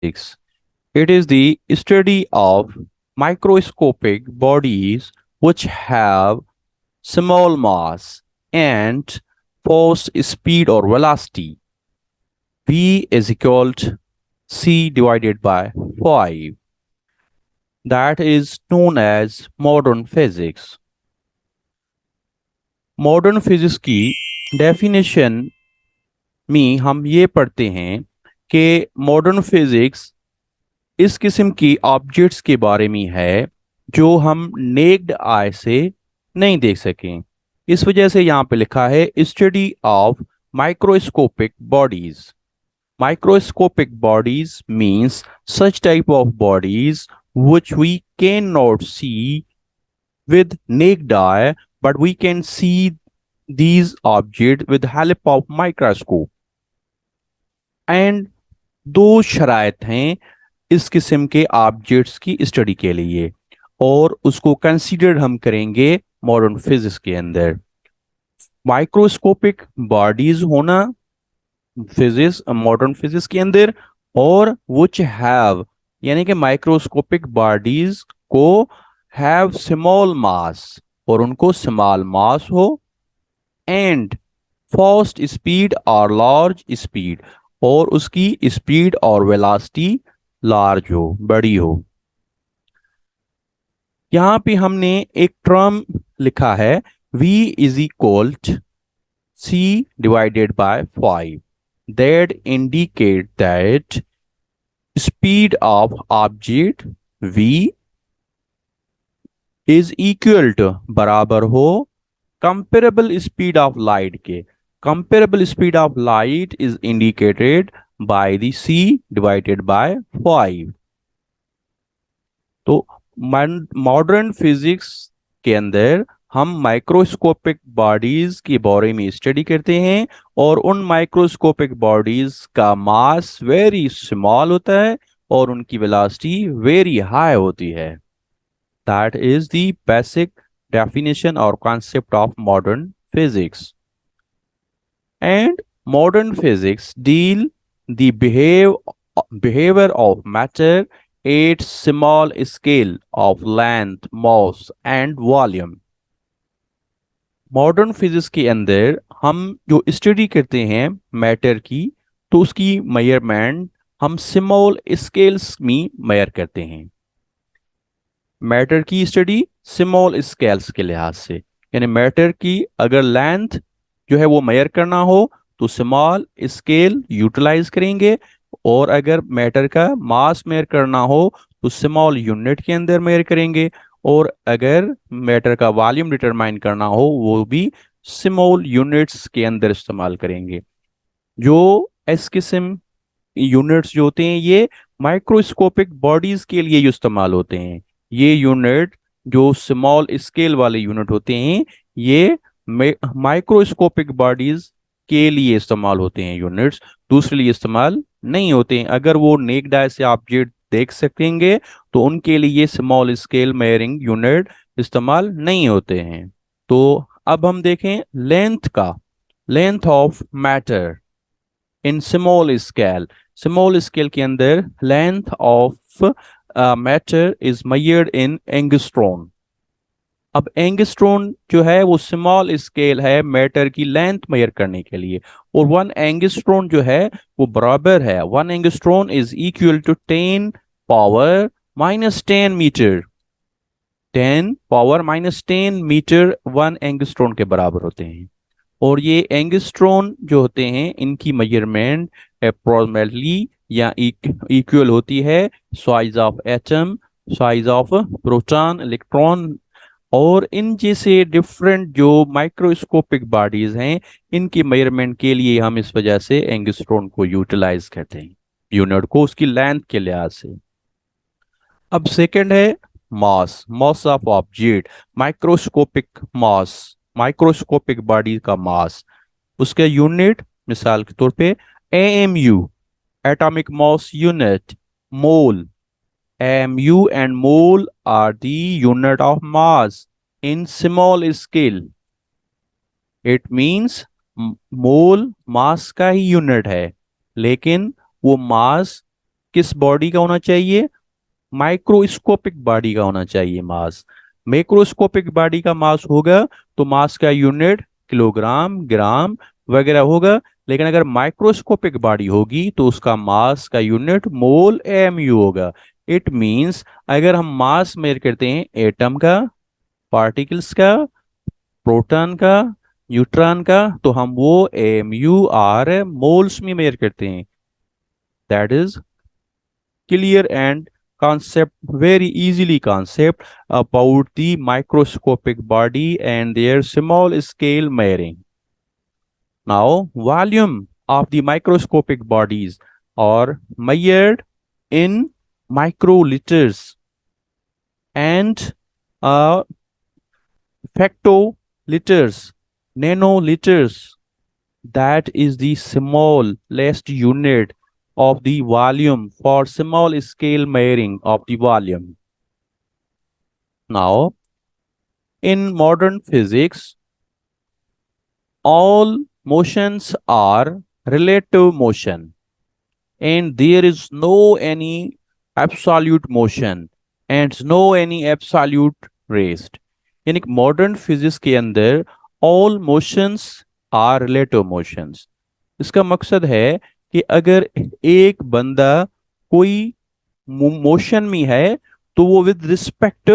It is the study of microscopic bodies which have small mass and force, speed or velocity. V is equal to c divided by 5. That is known as modern physics. Modern physics की definition में हम ये पढ़ते हैं कि modern physics इस किस्म की ऑब्जेक्ट्स के बारे में है जो हम नेक्ड आई से नहीं देख सकें। इस वजह से यहाँ पे लिखा है study of microscopic bodies. Microscopic bodies means such type of bodies which we cannot see with naked eye, but we can see these objects with the help of microscope. And दो शराइत हैं इस किस्म के ऑब्जेक्ट्स की study के लिए और उसको कंसीडर हम करेंगे मॉडर्न फिजिक्स के अंदर। माइक्रोस्कोपिक बॉडीज होना फिजिक्स मॉडर्न फिजिक्स के अंदर और विच हैव यानी कि माइक्रोस्कोपिक बॉडीज को हैव स्मॉल मास और उनको स्मॉल मास हो एंड फास्ट स्पीड और लार्ज स्पीड और उसकी स्पीड और वेलोसिटी लार्ज हो, बड़ी हो। यहां पे हमने एक टर्म लिखा है v is equal c divided by 5 that indicate that speed of object v is equal to बराबर हो comparable speed of light के। comparable speed of light is indicated by the c divided by 5। तो modern physics के अंदर हम microscopic bodies के बारे में स्टडी करते हैं और उन माइक्रोस्कोपिक बॉडीज का मास वेरी स्मॉल होता है और उनकी वेलोसिटी वेरी हाई होती है। That is the basic definition और concept of modern physics. And modern physics deal the behavior of matter at small scale of length, mass and volume। Modern physics के अंदर हम जो स्टडी करते हैं matter की तो उसकी मेजरमेंट हम स्मॉल स्केल्स में मेजर करते हैं। मैटर की स्टडी स्मॉल स्केल्स के लिहाज से यानी मैटर की अगर लेंथ जो है वो मेजर करना हो तो स्मॉल स्केल यूटिलाइज करेंगे और अगर मैटर का मास मेजर करना हो तो स्मॉल यूनिट के अंदर मेजर करेंगे और अगर मैटर का वॉल्यूम डिटरमाइन करना हो वो भी स्मॉल यूनिट्स के अंदर इस्तेमाल करेंगे। जो इस किस्म यूनिट्स जो होते हैं ये माइक्रोस्कोपिक बॉडीज के लिए इस्तेमाल होते हैं। ये यूनिट जो स्मॉल स्केल वाले यूनिट होते हैं ये माइक्रोस्कोपिक बॉडीज के लिए इस्तेमाल होते हैं। यूनिट्स दूसरे लिए इस्तेमाल नहीं होते हैं। अगर वो नेक्ड आई से ऑब्जेक्ट देख सकेंगे तो उनके लिए स्मॉल स्केल मेजरिंग यूनिट इस्तेमाल नहीं होते हैं। तो अब हम देखें लेंथ का, length of matter in small scale. Small scale के अंदर length of matter is measured in angstrom. अब एंगस्ट्रॉन जो है वो स्मॉल स्केल है मैटर की लेंथ मेजर करने के लिए और 1 एंगस्ट्रॉन जो है वो बराबर है 1 angstrom is equal to 10⁻⁻10 metre. 10⁻⁻10 metre 1 angstrom के बराबर होते हैं। और ये एंगस्ट्रॉन जो होते हैं इनकी मेजरमेंट अप्रोक्सीमेटली या इक्वल होती है size of atom, size of proton, electron और इन जैसे डिफरेंट जो माइक्रोस्कोपिक बॉडीज हैं इनकी मेजरमेंट के लिए हम इस वजह से एंगस्ट्रॉन को यूटिलाइज करते हैं यूनिट को उसकी लेंथ के लिहाज से। अब सेकंड है mass, mass of object, microscopic mass, microscopic body का मास। उसका यूनिट मिसाल के तौर पे AMU atomic mass unit, mole. mu and mole are the unit of mass in small scale। It means मोल मास का ही यूनिट है लेकिन वो मास किस बॉडी का होना चाहिए? माइक्रोस्कोपिक बॉडी का होना चाहिए मास। मैक्रोस्कोपिक बॉडी का मास होगा तो मास का यूनिट किलोग्राम, ग्राम वगैरह होगा। लेकिन अगर माइक्रोस्कोपिक बॉडी होगी तो उसका मास का यूनिट मोल एमयू होगा। इट मींस अगर हम मास मेजर करते हैं एटम का, पार्टिकल्स का, प्रोटॉन का, न्यूट्रॉन का, तो हम वो एमयू आर मोल्स में मेजर करते हैं। That is clear and concept, very easily concept about the microscopic body and their small scale measuring. Now volume of the microscopic bodies are measured in microliters and uh, factoliters, nanoliters. That is the smallest unit of the volume for small scale measuring of the volume. Now, in modern physics, all motions are relative motion and there is no any absolute motion and no any absolute rest. यानी कि modern physics के अंदर all motions are relative motions. इसका मकसद है कि अगर एक बंदा कोई मोशन में है तो वो विद रिस्पेक्ट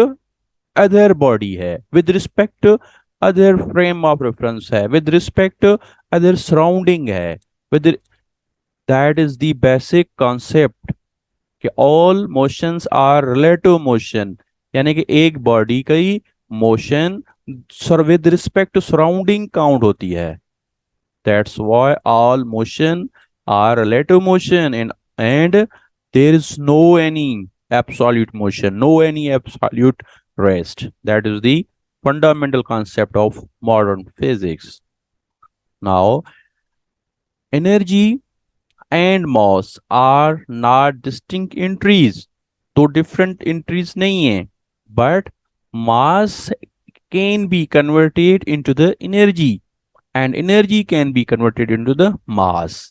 अदर बॉडी है, with respect other frame of reference है, विद रिस्पेक्ट अदर सराउंडिंग है, with that is the basic concept कि all motions are relative motion. यानी कि एक बॉडी की motion with respect to surrounding count होती है। That's why all motion are relative motion and there is no any absolute motion, no any absolute rest. That is the fundamental concept of modern physics. Now, energy and mass are not distinct entries. तो different entries नहीं है, but mass can be converted into the energy and energy can be converted into the mass.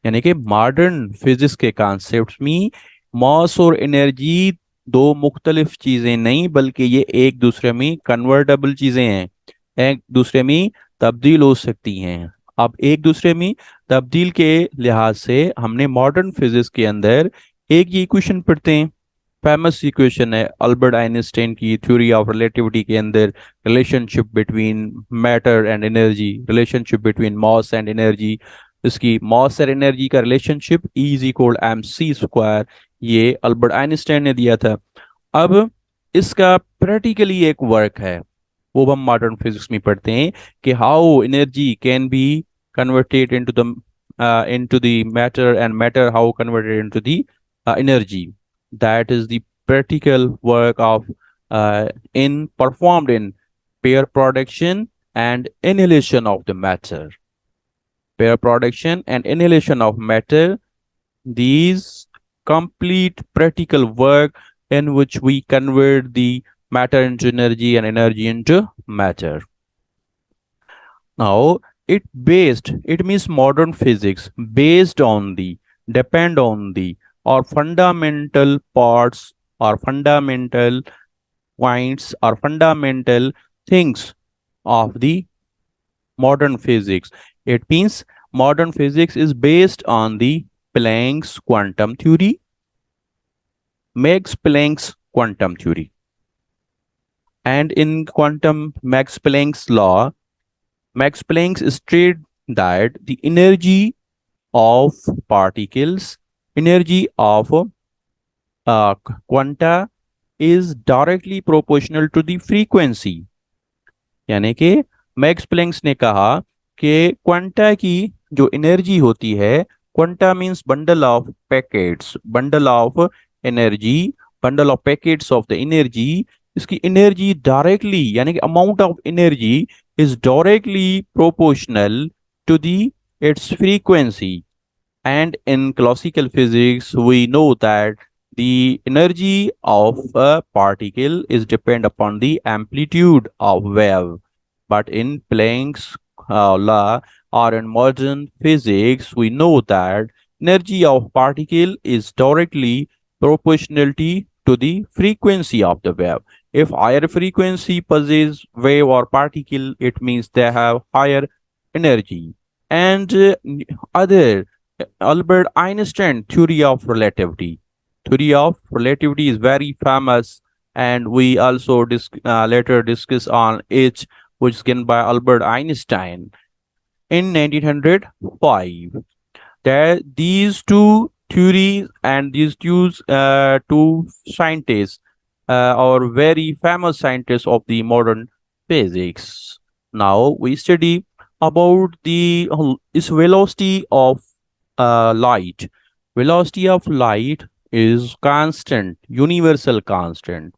यानी कि modern physics के concept में मास और energy दो मुख्तलिफ चीजें नहीं बल्कि ये एक दूसरे में कन्वर्टेबल चीजें हैं, एक दूसरे में तब्दील हो सकती हैं। अब एक दूसरे में तब्दील के लिहाज से हमने मॉडर्न फिजिक्स के अंदर एक ये इक्वेशन पढ़ते हैं, फेमस इक्वेशन है अल्बर्ट आइंस्टाइन की थ्योरी ऑफ रिलेटिविटी के अंदर, relationship between matter and energy, relationship between mass and energy. इसकी मास और एनर्जी का relationship E is equal M C square, ये अल्बर्ट आइंस्टाइन ने दिया था। अब इसका प्रैक्टिकली एक वर्क है, वो हम मॉडर्न फिजिक्स में पढ़ते हैं कि how energy can be converted into the matter and matter how converted into the energy. That is the practical work of in performed in pair production and annihilation of the matter. Pair production and annihilation of matter, these complete practical work in which we convert the matter into energy and energy into matter. Now, it means modern physics based on the, depend on the, or fundamental parts or fundamental points or fundamental things of the modern physics. It means modern physics is based on the Planck's quantum theory, Max Planck's quantum theory. And in quantum Max Planck's law, Max Planck stated that the energy of particles, energy of quanta is directly proportional to the frequency. यानी कि max planks ने कहा कि quanta की जो energy होती है, quanta means bundle of packets, bundle of energy, bundle of packets of the energy, इसकी एनर्जी डायरेक्टली यानी कि amount of energy is directly proportional to the its frequency. And in classical physics, we know that the energy of a particle is depend upon the amplitude of wave. But in Planck's law or in modern physics, we know that energy of particle is directly proportionality to the frequency of the wave. If higher frequency possesses wave or particle, it means they have higher energy. And other Albert Einstein theory of relativity. Theory of relativity is very famous, and we also later discuss on it, which is given by Albert Einstein in 1905. That these two theories and these two scientists are very famous scientists of the modern physics. Now we study about the is velocity of light. Velocity of light is constant, universal constant.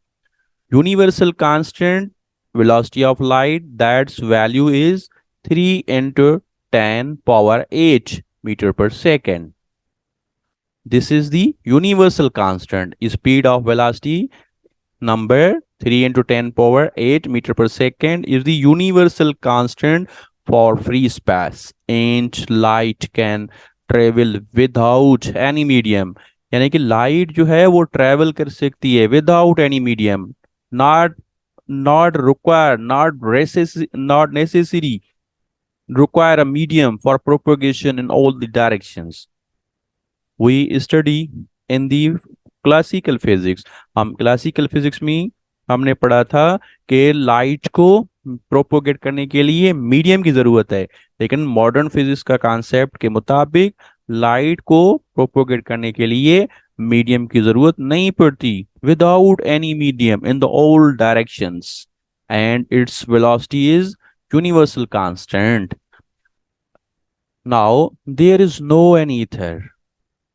Universal constant velocity of light, that's value is 3 into 10 power 8 meter per second. This is the universal constant. Speed of velocity number 3 into 10 power 8 meter per second is the universal constant for free space, and light can travel without any medium. यानी कि light जो है वो travel कर सकती है without any medium, not not require, not necessary require a medium for propagation in all the directions. We study in the classical physics. हम classical physics में हमने पढ़ा था कि लाइट को प्रोपोगेट करने के लिए मीडियम की जरूरत है, लेकिन मॉडर्न फिजिक्स का कॉन्सेप्ट के मुताबिक लाइट को प्रोपोगेट करने के लिए मीडियम की जरूरत नहीं पड़ती, without any medium in the all directions, and its velocity is universal constant. Now there is no any ether.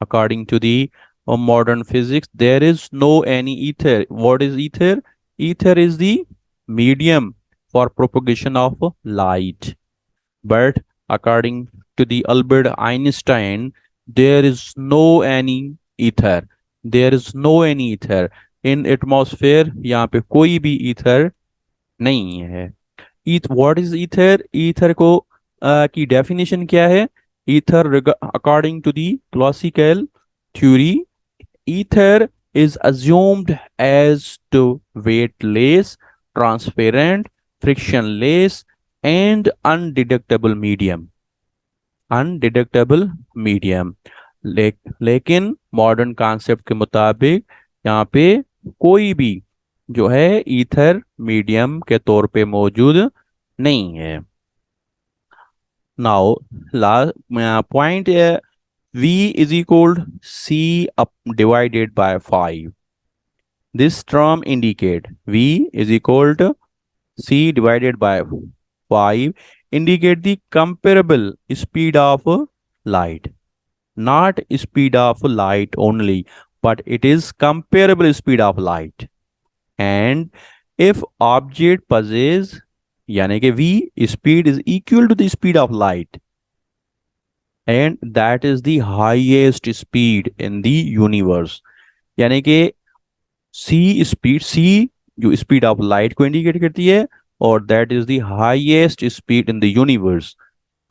According to the modern physics, there is no any ether. What is ether? Ether is the medium for propagation of light. But according to the Albert Einstein, there is no any ether. There is no any ether. In atmosphere, यहाँ पे कोई भी ether नहीं है. What is ether? Ether को की definition क्या है? Ether, according to the classical theory, ether is assumed as to weightless, transparent, frictionless, and undetectable medium. Undetectable medium. लेकिन मॉडर्न कॉन्सेप्ट के मुताबिक यहाँ पे कोई भी जो है ईथर मीडियम के तौर पे मौजूद नहीं है. Now last point, V is equal to C up divided by 5. This term indicate V is equal to C divided by 5 indicate the comparable speed of light. Not speed of light only, but it is comparable speed of light. And if object possesses, यानी कि V speed is equal to the speed of light, and that is the highest speed in the universe. यानी कि C speed, C जो speed of light को indicate करती है, और that is the highest speed in the universe.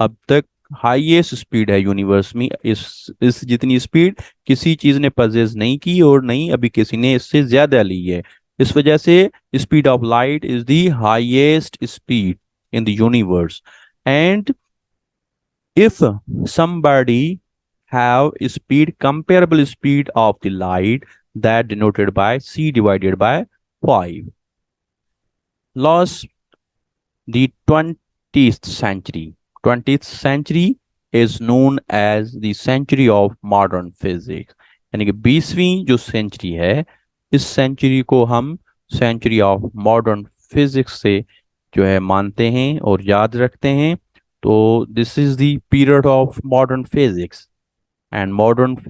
अब तक highest speed है यूनिवर्स में, इस जितनी स्पीड किसी चीज ने पजेस नहीं की और नहीं अभी किसी ने इससे ज्यादा ली है. इस वजह से speed of light is the highest speed in the universe. And if somebody have speed comparable speed of the light, that denoted by C divided by 5. Last, the 20th century. 20th century is known as the century of modern physics. यानी कि 20वीं जो century है, इस century को हम century of modern physics से जो है मानते हैं और याद रखते हैं. तो this is the period of modern physics, and modern